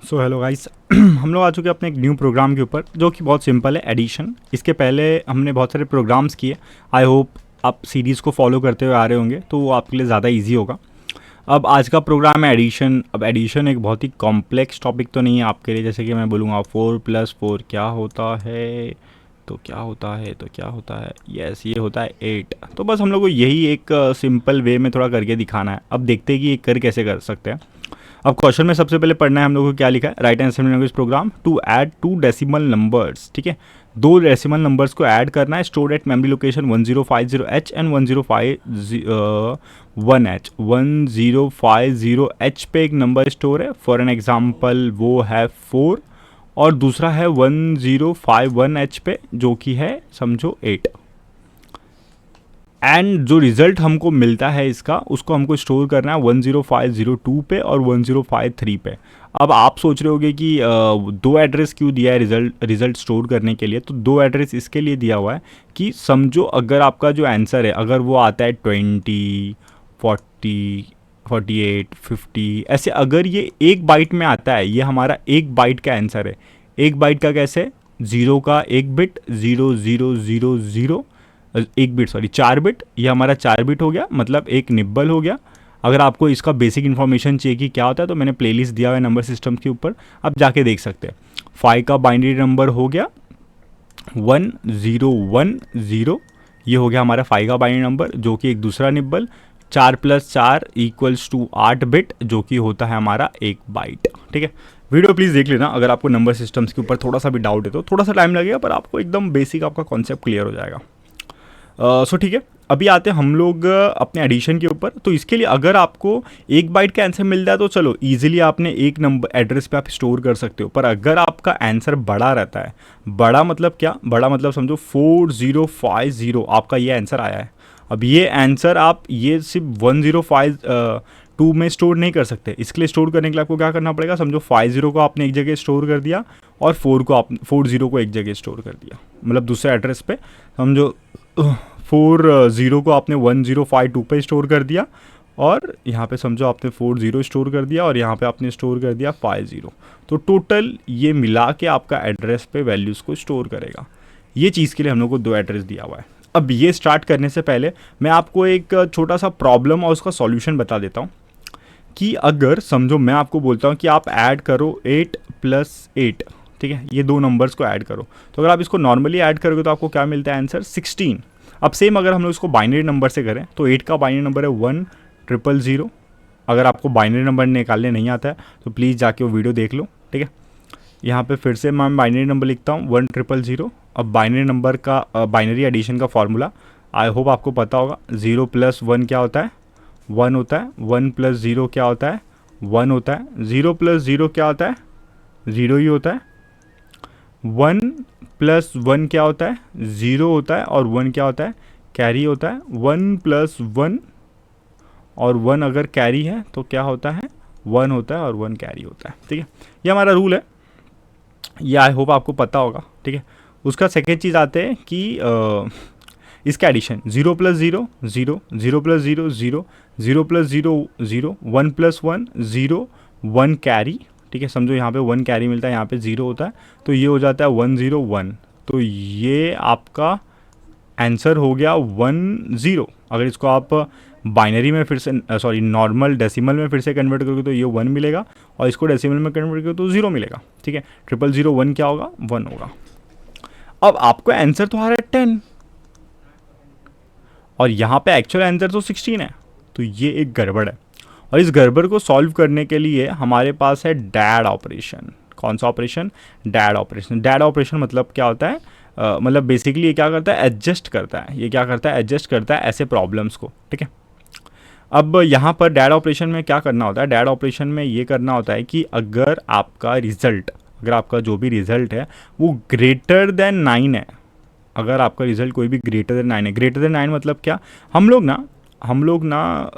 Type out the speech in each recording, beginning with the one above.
So hello guys हम लोग आ चुके हैं अपने एक न्यू प्रोग्राम के ऊपर जो कि बहुत सिंपल है, एडिशन। इसके पहले हमने बहुत सारे प्रोग्राम्स किए। आई होप आप सीरीज़ को फॉलो करते हुए आ रहे होंगे तो वो आपके लिए ज़्यादा इजी होगा। अब आज का प्रोग्राम है एडिशन। अब एडिशन एक बहुत ही कॉम्प्लेक्स टॉपिक तो नहीं है आपके लिए, जैसे कि मैं बोलूँगा 4+4 क्या होता है, तो क्या होता है, तो क्या होता है, यस ये होता है 8। तो बस हम लोग को यही एक सिंपल वे में थोड़ा करके दिखाना है। अब देखते हैं कि ये कर कैसे कर सकते हैं। अब क्वेश्चन में सबसे पहले पढ़ना है हम लोगों को, क्या लिखा है, write and assembly language program to add 2 decimal numbers. ठीक है, 2 डेसिमल नंबर्स को ऐड करना है, stored at memory location 1050H and 1051H। 1050H पे एक नंबर स्टोर है, फॉर एन एग्जाम्पल वो है 4, और दूसरा है 1051H पे जो कि है समझो 8। एंड जो रिज़ल्ट हमको मिलता है इसका, उसको हमको स्टोर करना है 10502 पे और 1053 पे। अब आप सोच रहे होगे कि दो एड्रेस क्यों दिया है रिज़ल्ट स्टोर करने के लिए। तो दो एड्रेस इसके लिए दिया हुआ है कि समझो अगर आपका जो आंसर है अगर वो आता है 20, 40, 48, 50 ऐसे, अगर ये एक बाइट में आता है, ये हमारा एक बाइट का आंसर है। एक बाइट का कैसे, जीरो का एक बिट, 0000, एक बिट सॉरी 4 बिट, ये हमारा 4 बिट हो गया, मतलब एक निब्बल हो गया। अगर आपको इसका बेसिक इन्फॉर्मेशन चाहिए कि क्या होता है तो मैंने प्लेलिस्ट दिया हुआ है नंबर सिस्टम के ऊपर, आप जाके देख सकते हैं। 5 का बाइनरी नंबर हो गया 1010, ये हो गया हमारा 5 का बाइनरी नंबर जो कि एक दूसरा निब्बल। 4+4=8 बिट जो कि होता है हमारा एक बाइट। ठीक है, वीडियो प्लीज़ देख लेना अगर आपको नंबर सिस्टम्स के ऊपर थोड़ा सा भी डाउट है तो। थोड़ा सा टाइम लगेगा पर आपको एकदम बेसिक आपका कॉन्सेप्ट क्लियर हो जाएगा। सो ठीक है, अभी आते हैं हम लोग अपने एडिशन के ऊपर। तो इसके लिए अगर आपको एक बाइट का आंसर मिल जाए तो चलो इजीली आपने एक नंबर एड्रेस पे आप स्टोर कर सकते हो। पर अगर आपका आंसर बड़ा रहता है, बड़ा मतलब क्या, बड़ा मतलब समझो 4050 आपका ये आंसर आया है। अब ये आंसर आप ये सिर्फ 1052 में स्टोर नहीं कर सकते। इसके लिए स्टोर करने के लिए आपको क्या करना पड़ेगा, समझो 50 को आपने एक जगह स्टोर कर दिया और 40 को एक जगह स्टोर कर दिया, मतलब दूसरे एड्रेस पे। समझो 40 को आपने 1052 पे स्टोर कर दिया, और यहाँ पे समझो आपने 40 स्टोर कर दिया, और यहाँ पे आपने स्टोर कर दिया 50। तो टोटल ये मिला के आपका एड्रेस पे वैल्यूज़ को स्टोर करेगा। ये चीज़ के लिए हम लोग को दो एड्रेस दिया हुआ है। अब ये स्टार्ट करने से पहले मैं आपको एक छोटा सा प्रॉब्लम और उसका सॉल्यूशन बता देता हूँ कि अगर समझो मैं आपको बोलता हूँ कि आप ऐड करो 8+8, ठीक है, ये दो नंबर्स को ऐड करो। तो अगर आप इसको नॉर्मली ऐड करोगे तो आपको क्या मिलता है आंसर 16। अब सेम अगर हम लोग इसको बाइनरी नंबर से करें तो 8 का बाइनरी नंबर है 1000। अगर आपको बाइनरी नंबर निकालने नहीं आता है तो प्लीज़ जाके वो वीडियो देख लो। ठीक है, यहाँ पे फिर से मैं बाइनरी नंबर लिखता हूँ 1000। अब बाइनरी नंबर का बाइनरी एडिशन का फॉर्मूला आई होप आपको पता होगा। 0+1 क्या होता है, 1 होता है। 1+0 क्या होता है, 1 होता है। 0+0 क्या होता है, 0 ही होता है। 1+1 क्या होता है, 0 होता है, और 1 क्या होता है, कैरी होता है। 1+1 और 1 अगर कैरी है तो क्या होता है, 1 होता है, और 1 कैरी होता है। ठीक है, ये हमारा रूल है, ये आई होप आपको पता होगा। ठीक है, उसका सेकेंड चीज़ आते हैं कि इसका एडिशन 0+0 0, 0+0 0, 0+0 0, 1+1 0, 1 कैरी। ठीक है, समझो यहाँ पे 1 कैरी मिलता है, यहाँ पे 0 होता है, तो ये हो जाता है 101। तो ये आपका आंसर हो गया 10। अगर इसको आप बाइनरी में फिर से सॉरी नॉर्मल डेसिमल में फिर से कन्वर्ट करोगे तो ये 1 मिलेगा, और इसको डेसिमल में कन्वर्ट करोगे तो 0 मिलेगा। ठीक है, 0001 क्या होगा, 1 होगा। अब आपको आंसर तो आ रहा है 10, और यहाँ पे एक्चुअल आंसर तो 16 है, तो ये एक गड़बड़ है। और इस गड़बड़ को सॉल्व करने के लिए हमारे पास है डैड ऑपरेशन। कौन सा operation, dad operation. Dad operation मतलब क्या होता है, मतलब बेसिकली ये क्या करता है, एडजस्ट करता है। ये क्या करता है, एडजस्ट करता है ऐसे प्रॉब्लम्स को। ठीक है, अब यहाँ पर डैड ऑपरेशन में क्या करना होता है, डैड ऑपरेशन में ये करना होता है कि अगर आपका रिजल्ट, अगर आपका जो भी रिजल्ट है वो ग्रेटर देन 9 है, अगर आपका रिजल्ट कोई भी ग्रेटर देन 9 है। ग्रेटर देन 9 मतलब क्या, हम लोग ना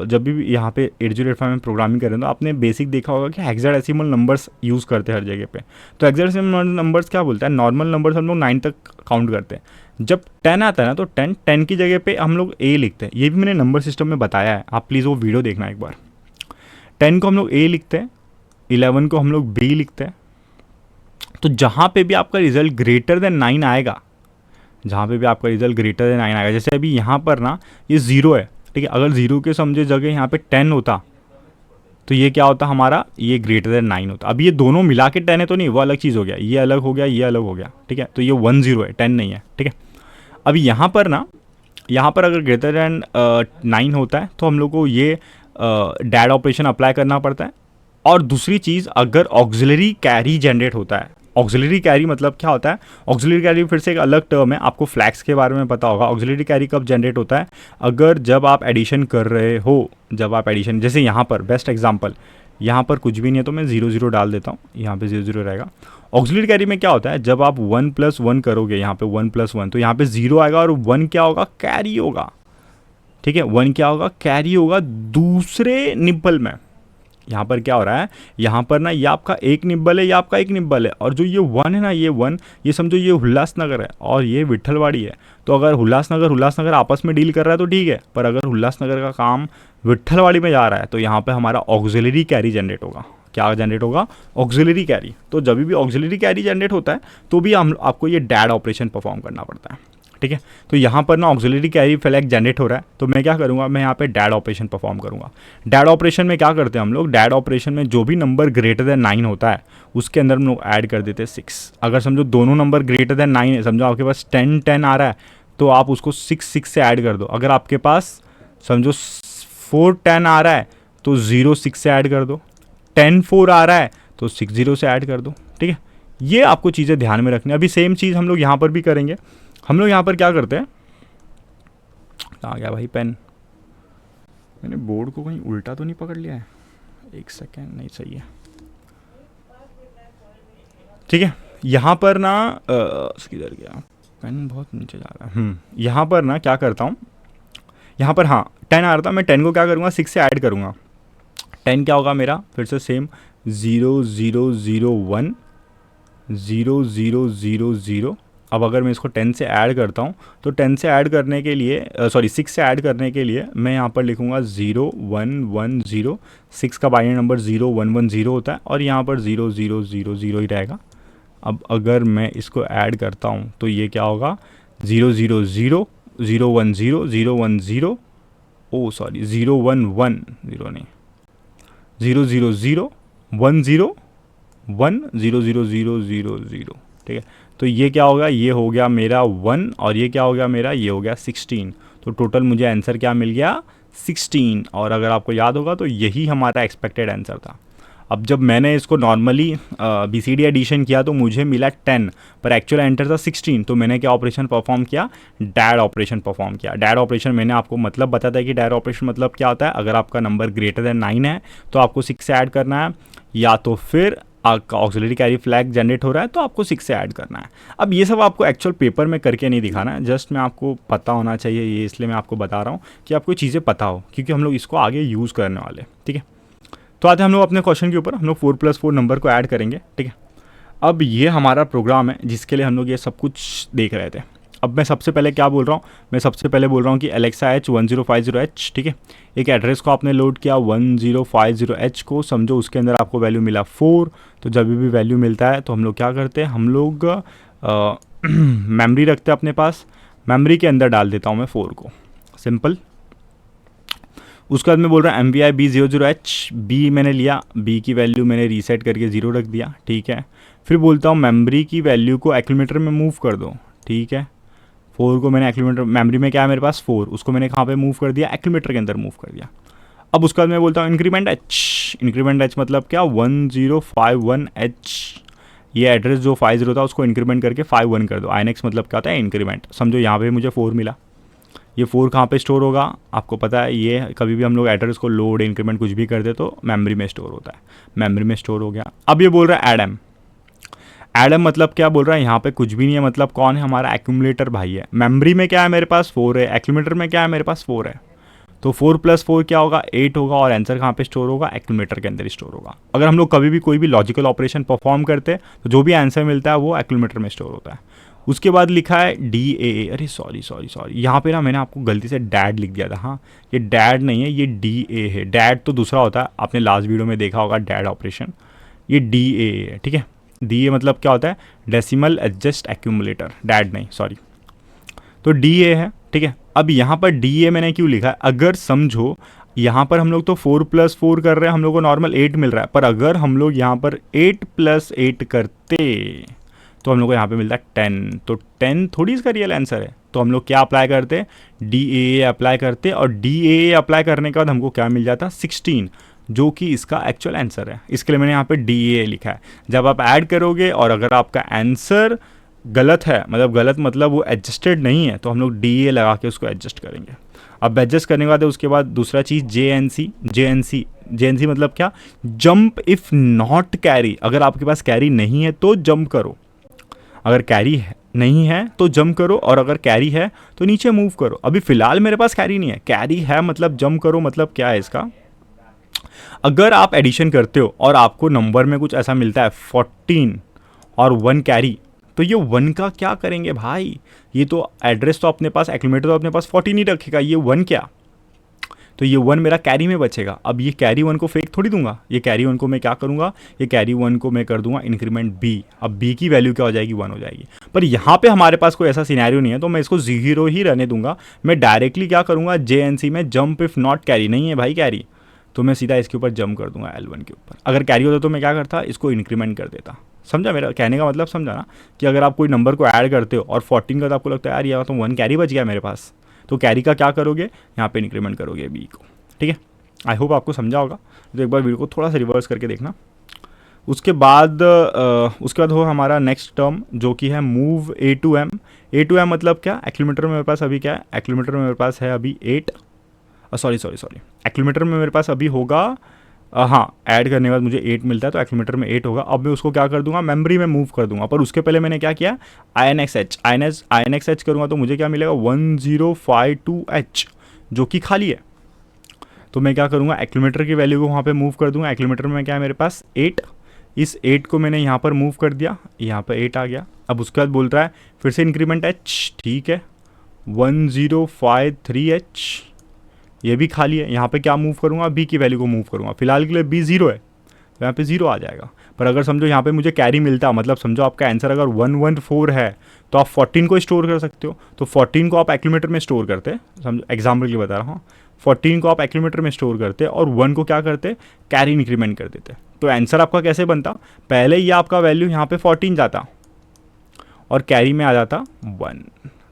जब भी यहाँ पे 8085 में प्रोग्रामिंग करें तो आपने बेसिक देखा होगा कि हेक्साडेसिमल नंबर्स यूज़ करते हैं हर जगह पे। तो हेक्साडेसिमल नंबर्स क्या बोलता है, नॉर्मल नंबर्स हम लोग 9 तक काउंट करते हैं। जब 10 आता है ना तो 10 की जगह पे हम लोग ए लिखते हैं। ये भी मैंने नंबर सिस्टम में बताया है, आप प्लीज़ वो वीडियो देखना एक बार। 10 को हम लोग ए लिखते हैं, 11 को हम लोग बी लिखते हैं। तो जहाँ पे भी आपका रिजल्ट ग्रेटर देन 9 आएगा, जहाँ पे भी आपका रिजल्ट ग्रेटर देन 9 आएगा, जैसे अभी यहाँ पर ना ये 0 है, ठीक है, अगर 0 के समझे जगह यहाँ पे 10 होता तो ये क्या होता हमारा, ये ग्रेटर देन 9 होता। अब ये दोनों मिला के 10 है तो नहीं, वो अलग चीज़ हो गया, ये अलग हो गया, ये अलग हो गया, ठीक है, तो ये 1 0 है, 10 नहीं है, ठीक है। अब यहाँ पर ना, यहाँ पर अगर ग्रेटर देन 9 होता है तो हम लोग को ये डैड ऑपरेशन अप्लाई करना पड़ता है। और दूसरी चीज़, अगर ऑक्सिलरी कैरी जनरेट होता है, ऑक्सिलरी कैरी मतलब क्या होता है, ऑक्सिलरी कैरी फिर से एक अलग टर्म है, आपको फ्लैक्स के बारे में पता होगा। ऑक्सिलरी कैरी कब जनरेट होता है, अगर जब आप एडिशन कर रहे हो, जब आप एडिशन, जैसे यहाँ पर बेस्ट एग्जांपल, यहाँ पर कुछ भी नहीं है तो मैं 0 0 डाल देता हूँ, यहाँ पे 0 0 रहेगा। ऑक्सिलरी कैरी में क्या होता है, जब आप 1 + 1 करोगे, यहाँ पे 1 + 1, तो यहाँ पे 0 आएगा और 1 क्या होगा, कैरी होगा, ठीक है, 1 क्या होगा, कैरी होगा दूसरे निब्बल में। यहाँ पर क्या हो रहा है, यहाँ पर ना ये आपका एक निब्बल है, ये आपका एक निब्बल है, और जो ये 1 है ना, ये 1, ये समझो ये उल्लासनगर है और ये विट्ठलवाड़ी है। तो अगर उल्लासनगर आपस में डील कर रहा है तो ठीक है, पर अगर उल्लासनगर का काम विट्ठलवाड़ी में जा रहा है तो यहाँ पे हमारा ऑक्सिलरी कैरी जनरेट होगा। क्या जनरेट होगा, ऑक्सिलरी कैरी। तो जब भी ऑक्सिलरी कैरी जनरेट होता है तो भी हम आपको ये डैड ऑपरेशन परफॉर्म करना पड़ता है, ठीक है। तो यहाँ पर ना ऑक्सिलरी कैरी फ्लैग जनरेट हो रहा है, तो मैं क्या करूँगा, मैं यहाँ पे डैड ऑपरेशन परफॉर्म करूँगा। डैड ऑपरेशन में क्या करते हैं हम लोग, डैड ऑपरेशन में जो भी नंबर ग्रेटर देन 9 होता है उसके अंदर हम लोग ऐड कर देते हैं 6। अगर समझो दोनों नंबर ग्रेटर देन 9 है, समझो आपके पास 10 10 आ रहा है तो आप उसको 6 6 से ऐड कर दो। अगर आपके पास समझो 4 10 आ रहा है तो 0 6 से ऐड कर दो, 10 4 आ रहा है तो 6 0 से ऐड कर दो, ठीक है। ये आपको चीज़ें ध्यान में रखनी है। अभी सेम चीज़ हम लोग यहाँ पर भी करेंगे। हम लोग यहाँ पर क्या करते हैं, आ गया भाई पेन, मैंने बोर्ड को कहीं उल्टा तो नहीं पकड़ लिया है, एक सेकेंड, नहीं सही है, ठीक है। यहाँ पर ना किधर गया पेन, बहुत नीचे जा रहा है। यहाँ पर ना क्या करता हूँ, यहाँ पर हाँ 10 आ रहा था, मैं 10 को क्या करूँगा, 6 से ऐड करूँगा। 10 क्या होगा मेरा, फिर से सेम 0 0 0 1 0 0 0 0। अब अगर मैं इसको 10 से ऐड करता हूँ तो 10 से ऐड करने के लिए 6 से ऐड करने के लिए मैं यहाँ पर लिखूँगा 0 1 1 0। 6 का बाइनरी नंबर 0 1 1 0 होता है और यहाँ पर 0 0 0 0 ही रहेगा। अब अगर मैं इसको ऐड करता हूँ तो ये क्या होगा, 0 0 0 0 1 0 0 1 0, ओ सॉरी 0 1 1 0 नहीं, 0 0 0 1 0 1 0 0 0 0 0, ठीक है। तो ये क्या होगा, ये हो गया मेरा 1 और ये क्या हो गया मेरा, ये हो गया 16। तो टोटल मुझे आंसर क्या मिल गया, 16। और अगर आपको याद होगा तो यही हमारा एक्सपेक्टेड आंसर था। अब जब मैंने इसको नॉर्मली BCD एडिशन किया तो मुझे मिला 10, पर एक्चुअल एंटर था 16। तो मैंने क्या ऑपरेशन परफॉर्म किया, डैड ऑपरेशन परफॉर्म किया। डैड ऑपरेशन मैंने आपको मतलब बताया था कि डैड ऑपरेशन मतलब क्या होता है, अगर आपका नंबर ग्रेटर देन 9 है तो आपको 6 से ऐड करना है, या तो फिर आपका ऑक्सिलरी कैरी फ्लैग जनरेट हो रहा है तो आपको 6 से ऐड करना है। अब ये सब आपको एक्चुअल पेपर में करके नहीं दिखाना है, जस्ट मैं आपको पता होना चाहिए, ये इसलिए मैं आपको बता रहा हूँ कि आपको चीज़ें पता हो, क्योंकि हम लोग इसको आगे यूज़ करने वाले, ठीक है। तो आते हैं हम लोग अपने क्वेश्चन के ऊपर, हम लोग 4 + 4 नंबर को ऐड करेंगे, ठीक है। अब ये हमारा प्रोग्राम है जिसके लिए हम लोग ये सब कुछ देख रहे थे। अब मैं सबसे पहले क्या बोल रहा हूँ, मैं सबसे पहले बोल रहा हूँ कि Alexa H 1050H, ठीक है। एक एड्रेस को आपने लोड किया 1050H को, समझो उसके अंदर आपको वैल्यू मिला 4। तो जब भी वैल्यू मिलता है तो हम लोग क्या करते हैं, हम लोग मेमोरी रखते हैं अपने पास, मेमोरी के अंदर डाल देता हूँ मैं 4 को, सिंपल। उसके बाद मैं बोल रहा हूँ MVI B00H, बी मैंने लिया, बी की वैल्यू मैंने रीसेट करके 0 रख दिया, ठीक है। फिर बोलता हूँ मेमोरी की वैल्यू को एक्यूमुलेटर में मूव कर दो, ठीक है। 4 को मैंने एक्यूमुलेटर, मेमोरी में क्या है मेरे पास 4, उसको मैंने कहाँ पे मूव कर दिया, एक्यूमुलेटर के अंदर मूव कर दिया। अब उसके बाद मैं बोलता हूँ इंक्रीमेंट H, इंक्रीमेंट H मतलब क्या, 1051H, ये एड्रेस जो 50 था उसको इंक्रीमेंट करके 51 कर दो। INX मतलब क्या होता है, इंक्रीमेंट। समझो यहाँ पे मुझे 4 मिला, ये 4 कहाँ पे स्टोर होगा, आपको पता है, ये कभी भी हम लोग एड्रेस को लोड इंक्रीमेंट कुछ भी कर दे तो मेमोरी में स्टोर होता है, मेमोरी में स्टोर हो गया। अब ये बोल रहा है एडम, एडम मतलब क्या बोल रहा है, यहाँ पे कुछ भी नहीं है, मतलब कौन है, हमारा एक्यूमुलेटर भाई है। मेमोरी में क्या है मेरे पास 4 है, एक्यूमुलेटर में क्या है मेरे पास 4 है, तो 4 + 4 क्या होगा, 8 होगा, और आंसर कहाँ पे स्टोर होगा, एक्यूमुलेटर के अंदर स्टोर होगा। अगर हम लोग कभी भी कोई भी लॉजिकल ऑपरेशन परफॉर्म करते हैं तो जो भी आंसर मिलता है वो एक्यूमुलेटर में स्टोर होता है। उसके बाद लिखा है DAA, अरे सॉरी, यहाँ पे ना मैंने आपको गलती से डैड लिख दिया था, हाँ ये डैड नहीं है, ये DA है। डैड तो दूसरा होता है, आपने लास्ट वीडियो में देखा होगा डैड ऑपरेशन, ये DA है, ठीक है। DA मतलब क्या होता है, डेसिमल एडजस्ट एक्यूमुलेटर, डैड नहीं सॉरी, तो DA है, ठीक है। अब यहाँ पर DA मैंने क्यों लिखा है, अगर समझो यहाँ पर हम लोग तो 4 + 4 कर रहे हैं, हम लोग को नॉर्मल 8 मिल रहा है, पर अगर हम लोग यहाँ पर 8 + 8 करते तो हम लोग को यहाँ पे मिलता है 10, तो 10 थोड़ी इसका रियल आंसर है। तो हम लोग क्या अप्लाई करते, DAA अप्लाई करते, और DAA अप्लाई करने के बाद हमको क्या मिल जाता, 16, जो कि इसका एक्चुअल आंसर है। इसके लिए मैंने यहाँ पे DAA लिखा है। जब आप ऐड करोगे और अगर आपका आंसर गलत है, मतलब गलत मतलब वो एडजस्टेड नहीं है, तो हम लोग DAA लगा के उसको एडजस्ट करेंगे। अब एडजस्ट करने के बाद उसके बाद दूसरा चीज़ JNC मतलब क्या, जंप इफ़ नॉट कैरी। अगर आपके पास कैरी नहीं है तो जंप करो, अगर कैरी है नहीं है तो जंप करो, और अगर कैरी है तो नीचे मूव करो। अभी फ़िलहाल मेरे पास कैरी नहीं है, कैरी है मतलब जंप करो, मतलब क्या है इसका, अगर आप एडिशन करते हो और आपको नंबर में कुछ ऐसा मिलता है 14 और 1 कैरी, तो ये 1 का क्या करेंगे भाई, ये तो एड्रेस तो अपने पास, एक्यूमुलेटर तो अपने पास 14 ही रखेगा, ये 1 क्या, तो ये 1 मेरा कैरी में बचेगा। अब ये कैरी 1 को फेक थोड़ी दूंगा, ये कैरी 1 को मैं क्या करूंगा, ये कैरी 1 को मैं कर दूंगा इंक्रीमेंट B। अब B की वैल्यू क्या हो जाएगी, 1 हो जाएगी। पर यहाँ पे हमारे पास कोई ऐसा सिनेरियो नहीं है, तो मैं इसको 0 ही रहने दूंगा। मैं डायरेक्टली क्या करूँगा, JNC में जंप इफ़ नॉट कैरी, नहीं है भाई कैरी, तो मैं सीधा इसके ऊपर जंप कर दूंगा L1 के ऊपर। अगर कैरी होता तो मैं क्या करता, इसको इंक्रीमेंट कर देता। समझा मेरा कहने का मतलब, समझा ना, कि अगर आप कोई नंबर को ऐड करते हो और 14 का तो आपको लगता है यार ये तो 1 कैरी बच गया मेरे पास, तो कैरी का क्या करोगे, यहाँ पे इंक्रीमेंट करोगे B को, ठीक है। आई होप आपको समझा होगा। तो एक बार वीडियो को थोड़ा सा रिवर्स करके देखना। उसके बाद हो हमारा नेक्स्ट टर्म, जो कि है move A to M। A to M मतलब क्या, एक्यूमुलेटर में मेरे पास अभी क्या है, एक्यूमुलेटर में मेरे पास है अभी 8, सॉरी एक्यूमुलेटर में मेरे पास अभी होगा, हाँ ऐड करने के बाद मुझे 8 मिलता है, तो एक्यूमुलेटर में 8 होगा। अब मैं उसको क्या कर दूंगा, मेमोरी में मूव कर दूंगा। पर उसके पहले मैंने क्या किया, INXH करूँगा तो मुझे क्या मिलेगा, 1052H, जो कि खाली है। तो मैं क्या करूँगा, एक्यूमुलेटर की वैल्यू को वहाँ पे मूव कर दूंगा। एक्यूमुलेटर में क्या है मेरे पास 8, इस 8 को मैंने यहाँ पर मूव कर दिया, यहाँ पर 8 आ गया। अब उसके बाद बोल रहा है फिर से इंक्रीमेंट H, ठीक है, 1053H, ये भी खाली है। यहाँ पे क्या मूव करूँगा, B की वैल्यू को मूव करूँगा। फिलहाल के लिए B 0 है, तो यहाँ पे 0 आ जाएगा। पर अगर समझो यहाँ पे मुझे कैरी मिलता, मतलब समझो आपका आंसर अगर 114 है, तो आप 14 को स्टोर कर सकते हो। तो 14 को आप एक्यूमुलेटर में स्टोर करते, समझो एग्जाम्पल के लिए बता रहा हूँ, 14 को आप एक्यूमुलेटर में स्टोर करते और 1 को क्या करते, कैरी इंक्रीमेंट कर देते। तो आंसर आपका कैसे बनता, पहले ये आपका वैल्यू यहाँ पे 14 जाता और कैरी में आ जाता 1,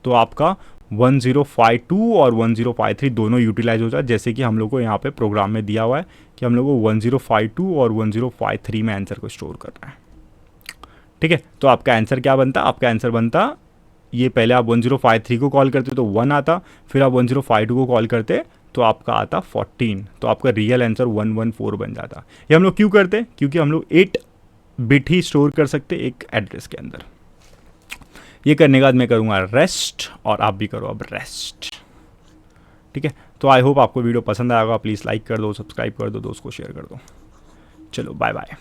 तो आपका 1052 और 1053 दोनों यूटिलाइज हो जाए, जैसे कि हम लोग को यहाँ पे प्रोग्राम में दिया हुआ है कि हम लोग को 1052 और 1053 में आंसर को स्टोर करना है, ठीक है। तो आपका आंसर क्या बनता, आपका आंसर बनता, ये पहले आप 1053 को कॉल करते तो 1 आता, फिर आप 1052 को कॉल करते तो आपका आता 14, तो आपका रियल आंसर 114 बन जाता। ये हम लोग क्यों करते, क्योंकि हम लोग 8 बिट ही स्टोर कर सकते एक एड्रेस के अंदर। ये करने के बाद मैं करूँगा रेस्ट, और आप भी करो अब रेस्ट, ठीक है। तो आई होप आपको वीडियो पसंद आएगा, प्लीज़ लाइक कर दो, सब्सक्राइब कर दो, दोस्त को शेयर कर दो। चलो बाय बाय।